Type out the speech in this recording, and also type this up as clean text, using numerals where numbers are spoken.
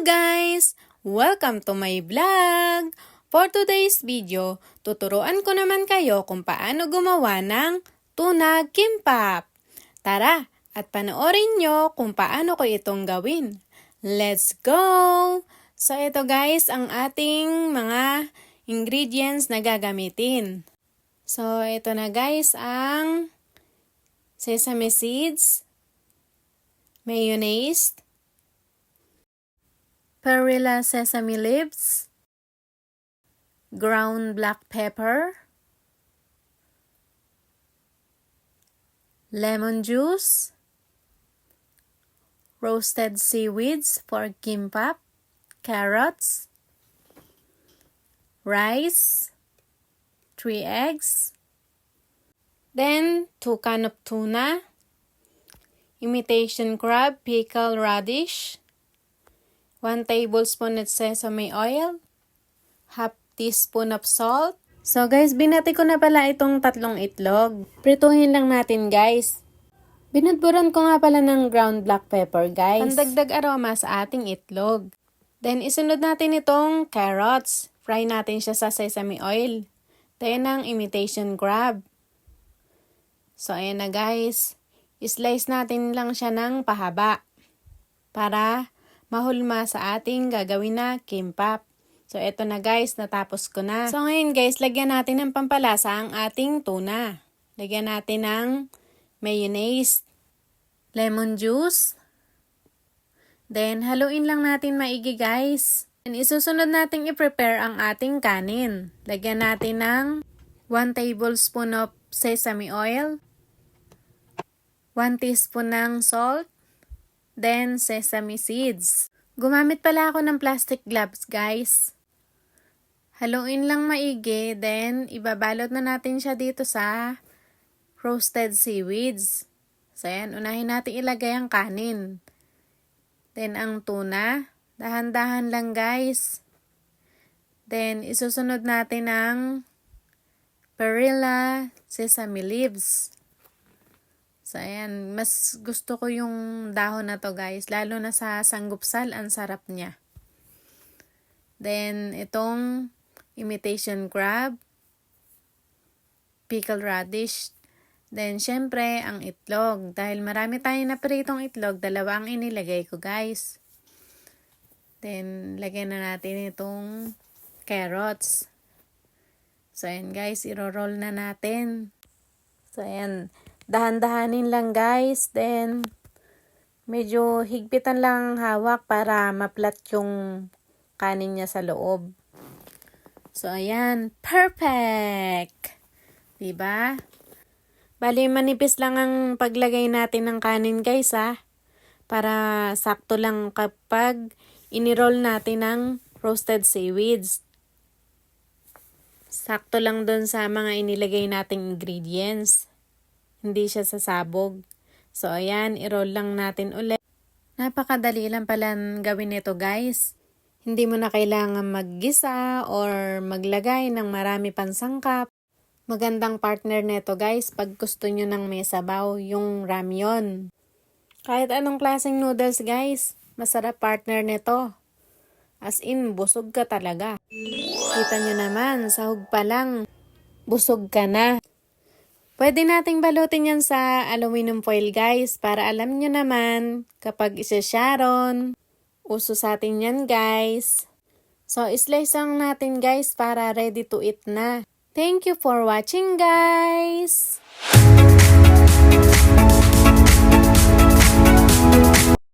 guys! Welcome to my vlog! For today's video, tuturuan ko naman kayo kung paano gumawa ng tuna kimbap. Tara, at panoorin nyo kung paano ko itong gawin. Let's go! So ito guys, ang ating mga ingredients na gagamitin. So ito na guys ang sesame seeds, mayonnaise, Perilla sesame leaves, ground black pepper, lemon juice, roasted seaweeds for kimbap, carrots, rice, 3 eggs, then 2 cans of tuna, imitation crab, pickled radish, 1 tablespoon of sesame oil, half teaspoon of salt. So guys, binati ko na pala itong 3 itlog. Prituhin lang natin guys. Binudburan ko nga pala ng ground black pepper guys. Pandagdag aroma sa ating itlog. Then isunod natin itong carrots. Fry natin siya sa sesame oil. Then ang imitation crab. So ayan na guys. Slice natin lang siya ng pahaba. Para mahulma sa ating gagawin na kimbap. So, eto na guys, natapos ko na. So, ngayon guys, lagyan natin ng pampalasa ang ating tuna. Lagyan natin ng mayonnaise, lemon juice. Then, haluin lang natin maigi guys. And isusunod natin i-prepare ang ating kanin. Lagyan natin ng 1 tablespoon of sesame oil, 1 teaspoon ng salt, then sesame seeds. Gumamit pala ako ng plastic gloves guys. Haluin lang maigi, then ibabalot na natin siya dito sa roasted seaweeds. So ayan, unahin natin ilagay ang kanin. Then ang tuna, dahan-dahan lang guys. Then isusunod natin ang perilla sesame leaves. So, ayan. Mas gusto ko yung dahon na to guys. Lalo na sa sanggupsal, ang sarap niya. Then, itong imitation crab, pickled radish. Then, syempre, ang itlog. Dahil marami tayong napritong itlog, 2 ang inilagay ko guys. Then, lagyan na natin itong carrots. So, ayan guys. Iro-roll na natin. So, ayan. Dahan-dahanin lang guys, then medyo higpitan lang hawak para maplat yung kanin niya sa loob. So ayan, perfect! Diba? Bali manipis lang ang paglagay natin ng kanin guys para sakto lang kapag iniroll natin ng roasted seaweeds. Sakto lang dun sa mga inilagay nating ingredients. Hindi siya sasabog. So, ayan, i-roll lang natin ulit. Napakadali lang pala gawin ito, guys. Hindi mo na kailangan maggisa or maglagay ng marami pang sangkap. Magandang partner nito, guys, pag gusto nyo ng may sabaw, yung ramyun. Kahit anong klaseng noodles, guys, masarap partner nito. As in, busog ka talaga. Kita nyo naman, sahog pa lang, busog ka na. Pwede nating balutin yan sa aluminum foil guys para alam nyo naman kapag isa-sharon. Uso sa atin yan guys. So slice lang natin guys para ready to eat na. Thank you for watching guys!